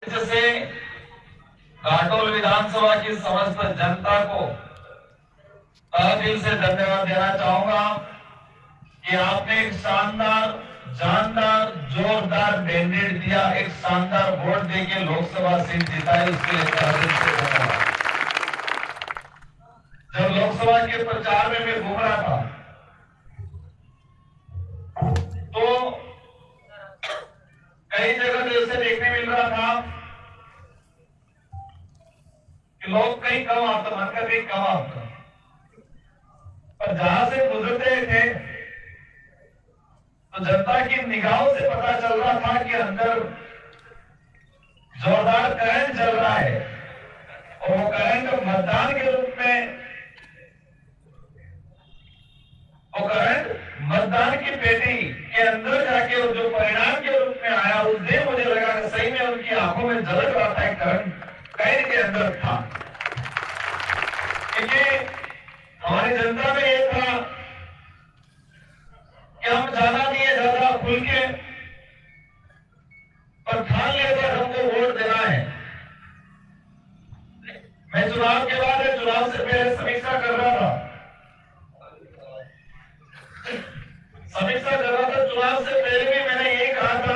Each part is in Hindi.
से काटोल विधानसभा की समस्त जनता को दिल से धन्यवाद देना चाहूंगा कि आपने एक शानदार, जानदार, जोरदार मैंडेट दिया, एक शानदार वोट देके लोकसभा सीट जिताई, उसके लिए दिल से धन्यवाद। जब लोकसभा के प्रचार में मैं घूम रहा था तो कई जगह तो ऐसे देखने मिल रहा था कि लोग कहीं कम आता, मन का कहीं कम आता, पर जहां से गुजरते थे तो जनता की निगाहों से पता चल रहा था कि अंदर जोरदार करंट चल रहा है और वो करंट मतदान के रूप में, वो करंट मतदान की पेटी के अंदर जाके जो परिणाम के रूप में आया, उस दिन मुझे लगा कि सही में उनकी आंखों में झलक रहा था, करंट कैद के अंदर था। क्योंकि हमारी जनता में ये था कि हम ज्यादा नहीं है, ज्यादा खुल के पर ठान लेकर हमको वोट देना है। मैं चुनाव के बाद, चुनाव से पहले समीक्षा कर रहा था, चुनाव से पहले भी मैंने यही कहा था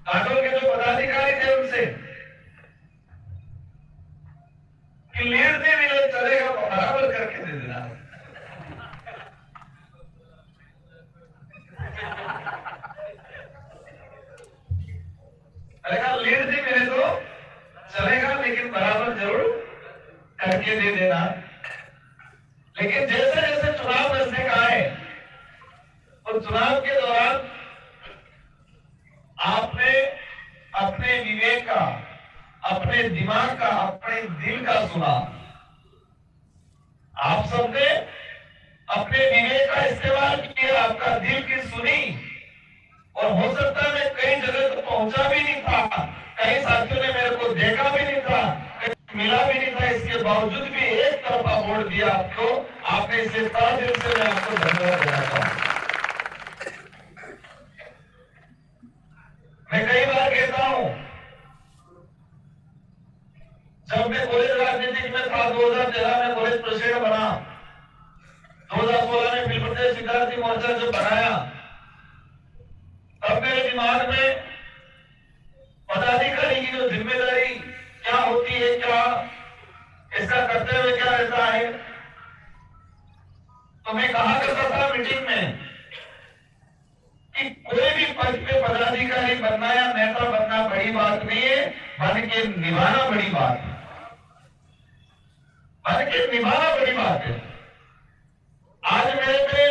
काटोल के जो पदाधिकारी थे उनसे कि लीड नहीं मिले चलेगा तो बराबर करके दे देना। लीड नहीं मिले तो चलेगा, लेकिन बराबर जरूर करके दे देना। लेकिन जैसे जैसे चुनाव नजदीक आए तो चुनाव के दौरान आपने अपने विवेक का, अपने दिमाग का, अपने दिल का सुना। आप सबने अपने विवेक का इस्तेमाल किया, आपका दिल की सुनी, और हो सकता है मैं कई जगह तो पहुंचा भी नहीं था, कई साथियों ने मेरे को देखा भी नहीं था, मिला भी नहीं था, इसके बावजूद भी एक तरफा वोट दिया आपको। आपने इसे तहे दिल से मैं आपको धन्यवाद देना चाहूंगा। मैं कई बार कहता हूं, जब मैं कॉलेज राजनीति में था, 2013 में कॉलेज प्रेसिडेंट बना, 2016 में फिल्म प्रदेश विद्यार्थी मोर्चा जब बनाया, तब मेरे दिमाग में पदाधिकारी की जो जिम्मेदारी क्या होती है, क्या इसका कर्तव्य क्या रहता है, तो मैं कहा करता था मीटिंग में कि कोई भी पद पे पदाधिकारी बनना या नेता बनना बड़ी बात नहीं है, बन के निभाना बड़ी बात है, बन के निभाना बड़ी बात है। आज मेरे पे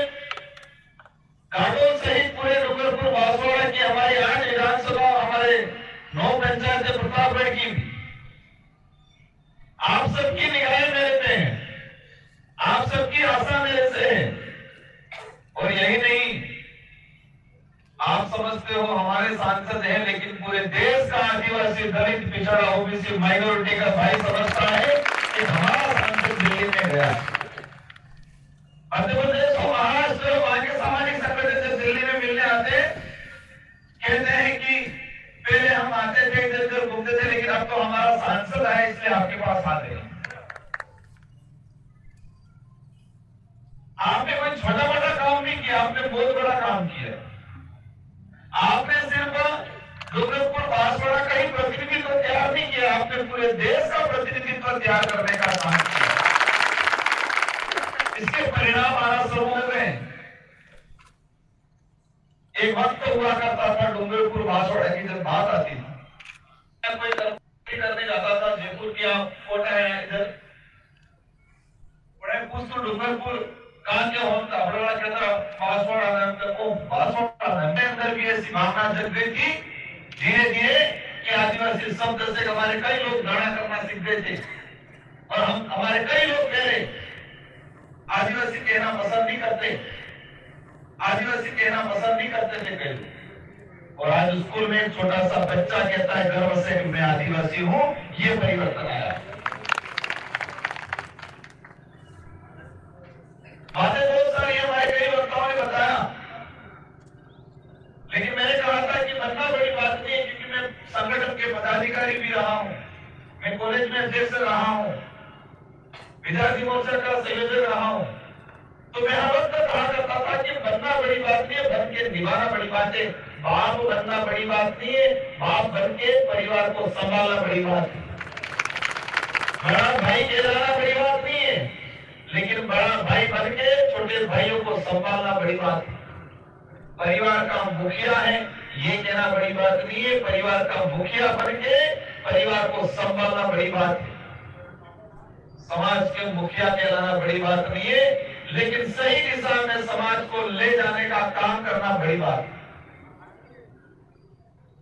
काटोल सहित पूरे डूंगरपुर बांसवाड़ा की हमारी 8 विधानसभा, हमारे 9 पंचायत प्रतापगढ़ की, आप सबकी निगाहें मेरे पे हैं, आप सबकी आशा मेरे से है। और यही नहीं, आप समझते हो हमारे सांसद हैं, लेकिन पूरे देश का आदिवासी, दलित, पिछड़ा, ओबीसी, माइनॉरिटी का भाई समझता है कि हमारा सांसद दिल्ली में गया। मध्य प्रदेश हो, महाराष्ट्र हो, वहां के सामाजिक संगठन जब दिल्ली में मिलने आते, कहते हैं कि पहले हम आते थे, इधर उधर घूमते थे, लेकिन अब तो हमारा सांसद है इसलिए आपके पास आते हैं। आपने कोई छोटा मोटा काम नहीं किया, आपने बहुत बड़ा काम किया। आपने सिर्फ डूंगरपुर बांसवाड़ा का ही प्रतिनिधित्व तैयार नहीं किया, आपने पूरे देश का प्रतिनिधित्व तैयार करने का काम किया। इसके परिणाम आना शुरू हो गए। एक वक्त तो हुआ करता था डूंगरपुर बांसवाड़ा की जब बात आती थी, कोई करने जाता था, जयपुर की कोटा है इधर, बड़े कुछ तो डूंगरपुर कहां के होता, बड़ा कहता बांसवाड़ा नाम का, वो बांसवाड़ा नाम के अंदर भी ऐसी भावना जग गई थी धीरे धीरे कि आदिवासी शब्द से हमारे कई लोग गाना करना सीख गए थे, और हम हमारे कई लोग कह रहे आदिवासी कहना पसंद नहीं करते, आदिवासी कहना पसंद नहीं करते थे कई लोग। और आज स्कूल में एक छोटा सा बच्चा कहता है गर्व से मैं आदिवासी हूं, ये परिवर्तन आया। बातें बहुत सारी हमारे कई वक्ताओं ने बताया, लेकिन मैंने कहा था कि बनना बड़ी बात नहीं है, क्योंकि मैं संगठन के पदाधिकारी भी रहा हूँ, मैं कॉलेज में अध्यक्ष रहा हूँ, विद्यार्थी मोर्चा का संयोजक रहा हूँ, तो मैं हर वक्त कहा करता था कि बनना बड़ी बात नहीं है, बन के निभाना बड़ी बात है। बाप बनना बड़ी बात नहीं है, बाप बन के परिवार को संभालना बड़ी बात है। बड़ा भाई कहलाना बड़ी बात नहीं है, लेकिन बड़ा भाई बन के छोटे भाइयों को संभालना बड़ी बात है। परिवार का मुखिया है ये कहना बड़ी बात नहीं है, परिवार का मुखिया बन के परिवार को संभालना बड़ी बात है। समाज के मुखिया कहलाना बड़ी बात नहीं है, लेकिन सही दिशा में समाज को ले जाने का काम करना बड़ी बात है।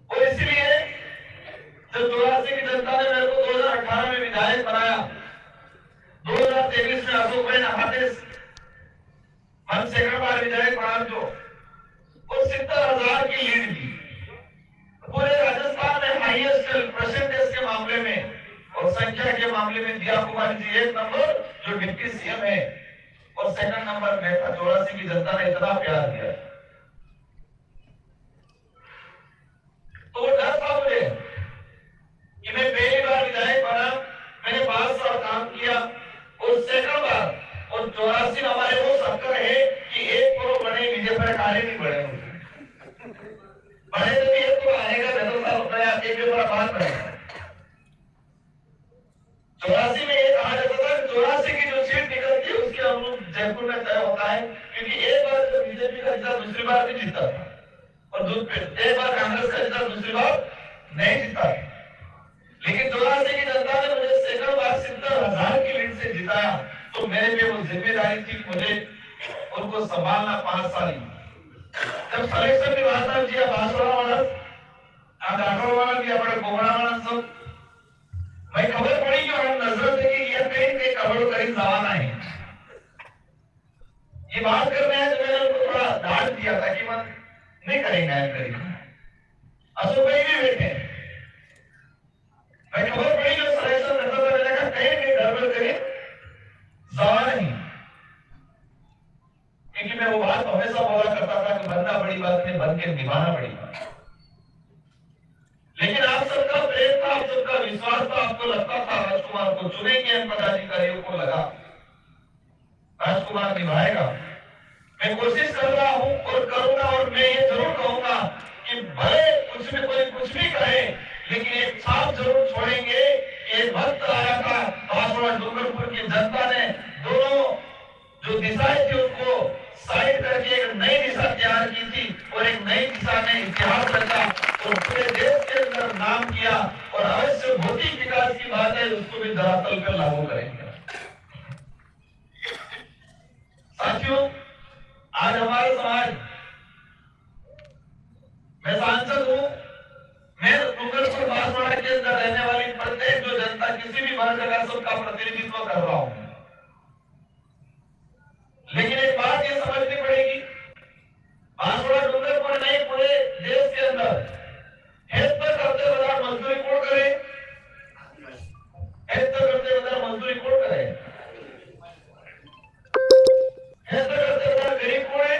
और इसलिए जब 84 की जनता ने मेरे को 2018 में विधायक बनाया, 2023 में अशोक भाई हमारे मन सेकंड बार विधायक बना जो और 70,000 की लीड दी। पूरे राजस्थान में हाईएस्ट परसेंटेज के मामले में और संख्या के मामले में दिया कुमारी जी 1 नंबर जो डिप्टी सीएम है, और सेकंड नंबर में था। 84 की जनता ने इतना प्यार दिया, तो वो डर था मुझे कि मैं पहली बार विधायक बना, मैंने 5 साल काम किया, और सेकंड बार और 84 हमारे वो सबका है कि 1 करोड़ बने विजय पर कार्य नहीं बढ़े बड़े तो 1 करोड़ आएगा, 10 साल होता है, एक पेपर बात पड़ेगा। 84 में ये कहा जाता था 84 की जो सीट निकलती है उसके अनुरूप जयपुर में तय होता है, क्योंकि एक बार जब बीजेपी का जीता दूसरी बार भी जीता था, और एक बार कांग्रेस का जीता दूसरी बार नहीं जीता। लेकिन 84 की जनता ने मुझे सेकंड बार 70,000 की लीड से जिताया, तो मेरे पे वो जिम्मेदारी थी मुझे उनको संभालना 5 साल। जब सिलेक्शन भी वास्ता जी बांसवाड़ा वाला डाकोर वाला भी अपने कोबड़ा वाला सब भाई खबर पड़ी कि उन्होंने नजर देखी कि यह कहीं खबर करीब जमाना है, ये बात कर रहे हैं, तो मैंने उनको थोड़ा डांट दिया था कि मत नहीं करेंगे करेंगे। अशोक भाई भी बैठे भाई खबर पड़ी जो सिलेक्शन नजर लगा कहीं गड़बड़ करे जमाना नहीं, क्योंकि मैं वो बात हमेशा बोला करता था कि बनना बड़ी बात है, बन के निभाना बड़ी बात। लेकिन आप सबका प्रेम था, आप सबका विश्वास था, आपको लगता था राजकुमार को चुनेंगे, हम पदाधिकारियों को लगा राजकुमार निभाएगा। मैं कोशिश कर रहा हूं और करूंगा, और मैं ये जरूर कहूंगा कि भले कुछ में कोई कुछ भी कहे, लेकिन एक छाप जरूर छोड़ेंगे। एक वक्त आया था बांसवाड़ा डूंगरपुर की जनता ने दोनों जो दिशाएं थी उनको साइड करके एक नई दिशा तैयार की थी, और एक नई दिशा में इतिहास रचा और पूरे देश के अंदर नाम किया, और अवश्य भौतिक विकास की बात है उसको भी धरातल पर लागू करेंगे। साथियों, आज हमारा समाज, मैं सांसद हूं, मैं डूंगरपुर बांसवाड़ा के अंदर रहने वाली प्रत्येक जो जनता किसी भी वर्ग का सबका प्रतिनिधित्व कर रहा हूं, लेकिन एक बात ये समझनी पड़ेगी, बांसवाड़ा डूंगरपुर नहीं पूरे देश के अंदर हेल्थ करते बजाय मजदूरी कौन करे, हेल्थ करते बजाय मजदूरी कौन करे, हेल्थ करते बजाय गरीब कौन है,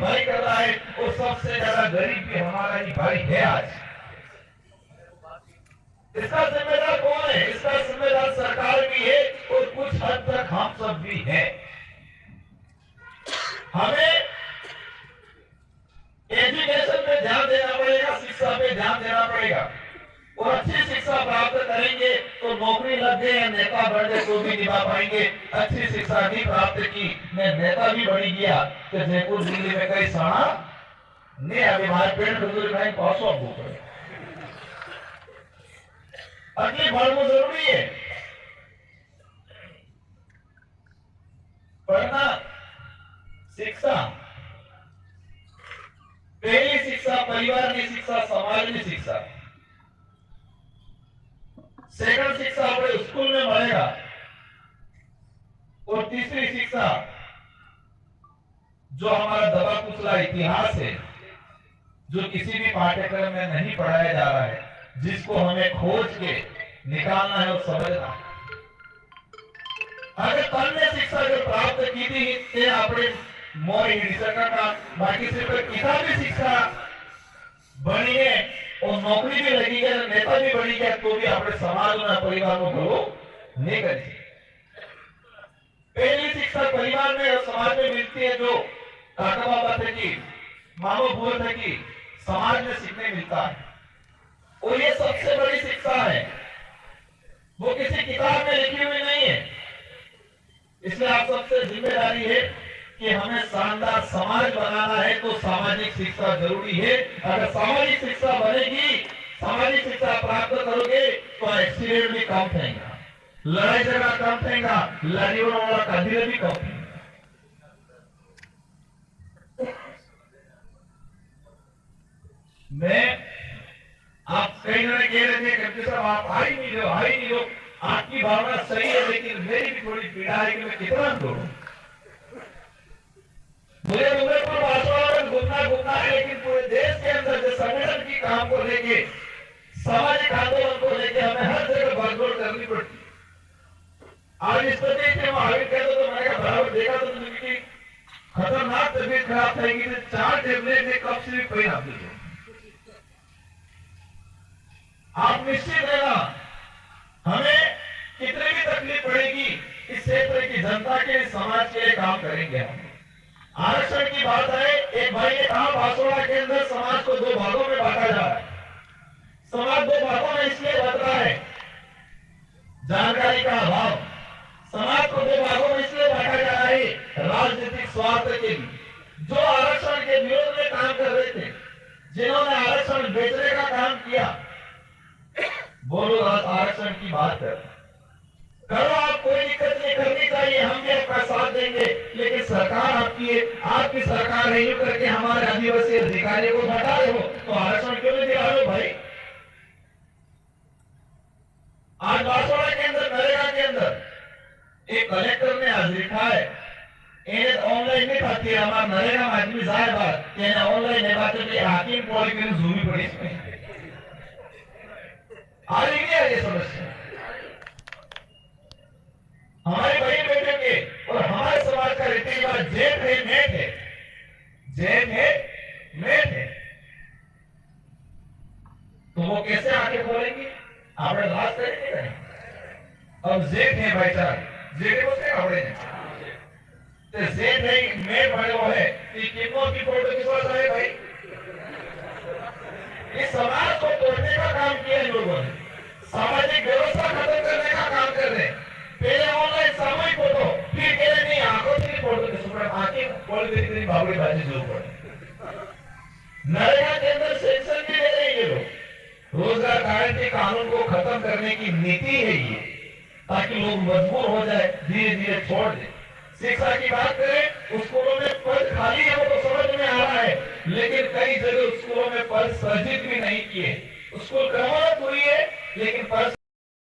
भाई कर रहा है, और सबसे ज्यादा गरीब भी हमारा ही भाई है। आज इसका जिम्मेदार कौन है? इसका जिम्मेदार सरकार भी है और कुछ हद तक हम सब भी हैं। हमें एजुकेशन पे ध्यान देना पड़ेगा, शिक्षा पे ध्यान देना पड़ेगा, और अच्छी शिक्षा प्राप्त करेंगे तो नौकरी लग गए या नेता बन गए तो भी निभा पाएंगे। अच्छी शिक्षा नहीं प्राप्त की, मैं नेता भी बन गया तो जयपुर दिल्ली में कई सारा ने अभी हमारे पेड़ बुजुर्ग पास अगली बढ़ना जरूरी है। पढ़ना, शिक्षा, पहली शिक्षा परिवार की शिक्षा, समाज की शिक्षा, सेकंड शिक्षा अपने स्कूल में मिलेगा, और तीसरी शिक्षा जो हमारा दबा कुचला इतिहास है, जो किसी भी पाठ्यक्रम में नहीं पढ़ाया जा रहा है, जिसको हमें खोज के निकालना है और समझना है। अगर तन्य शिक्षा जो प्राप्त की थी ते अपने मोर हिड़ी सकता, बाकी सिर्फ किताबी शिक्षा बनी है और नौकरी भी लगी गया, नेता भी बनी गया, तो भी अपने समाज में परिवार में भलो नहीं करी। पहली शिक्षा परिवार में और समाज में मिलती है, जो काका बाबा थे कि मामो बुआ थे कि समाज में सीखने मिलता है, और ये सबसे बड़ी शिक्षा है, वो किसी किताब में लिखी हुई नहीं है। इसलिए आप सबसे जिम्मेदारी है कि हमें शानदार समाज बनाना है, तो सामाजिक शिक्षा जरूरी है। अगर सामाजिक शिक्षा बनेगी, सामाजिक शिक्षा प्राप्त करोगे तो एक्सीडेंट भी कम रहेगा, लड़ाई झगड़ा कम रहेगा, लड़ाइयों वाला कदीर भी कम रहेगा। मैं आप कई जने कह रहे थे कि साहब आप आ ही नहीं हो, आपकी भावना सही है, लेकिन मेरी भी थोड़ी पीड़ा है कि मैं कितना करूं। मुझे डूंगरपुर बांसवाड़ा में घूमना है, लेकिन पूरे देश के अंदर जो संगठन की काम को लेके, सामाजिक आंदोलन को लेके हमें हर जगह भागदौड़ करनी पड़ती। आज इस तरीके से महावीर कहते तो मैंने बराबर देखा तो जिंदगी खतरनाक तबीयत खराब रहेगी तो 4 टेबलेट में कब से भी कोई ना दीजिए। आप निश्चित रहना, हमें कितनी भी तकलीफ पड़ेगी, इस क्षेत्र की जनता के, समाज के लिए काम करेंगे हम। आरक्षण की बात है, एक भाई ने कहा बांसवाड़ा के अंदर समाज को 2 भागों में बांटा जा रहा है। समाज 2 भागों में इसलिए बंट रहा है, जानकारी का अभाव। समाज को 2 भागों में इसलिए बांटा जा रहा है राजनीतिक स्वार्थ के लिए। जो आरक्षण के विरोध में काम कर रहे थे, जिन्होंने आरक्षण बेचने का काम किया, वो लोग आरक्षण की बात करो, आप कोई दिक्कत नहीं करनी चाहिए, हम भी आपका साथ देंगे, लेकिन सरकार आपकी है, आपकी सरकार है, यूं करके हमारे आदिवासी अधिकारियों को हटा रहे हो, तो आरक्षण क्यों नहीं दिला रहे हो भाई। आज बांसवाड़ा के अंदर, नरेगा के अंदर एक कलेक्टर ने आज लिखा है, इन्हें ऑनलाइन नहीं खाती है, हमारा नरेगा में आदमी जाए बात ऑनलाइन है, बात हाकिम पॉलिटिकल जूमी पड़ी इसमें आज नहीं है ये समस्या। हमारे बहन बेटे के और हमारे समाज का रीति रिवाज जेब है, नेट है, जेब है, नेट है, तो वो कैसे आके खोलेंगे, आप लास्ट करेंगे नहीं। अब जेब है भाई साहब, जेब उसके कपड़े तो जेब है, मेट बड़े वो है, कितनों की फोटो किस बात है भाई। इस समाज को तोड़ने का काम किया इन लोगों ने, सामाजिक व्यवस्था खत्म करने का काम कर रहे हैं। पहले ऑनलाइन सामूहिक फोटो, फिर कह रहे नहीं आंखों की फोटो के सुपर आंखें पॉलिटिकली बाबड़ी बाजी जरूर पड़े। नरेगा के अंदर सेंक्शन भी ले रहे हैं ये लोग, रोजगार गारंटी कानून को खत्म करने की नीति है ये, ताकि लोग मजबूर हो जाए, धीरे धीरे छोड़ दे। शिक्षा की बात करें, स्कूलों में पद खाली है वो तो समझ में आ रहा है, लेकिन कई जगह स्कूलों में पद सृजित भी नहीं किए। स्कूल क्रमोन्नत हुई है, लेकिन पद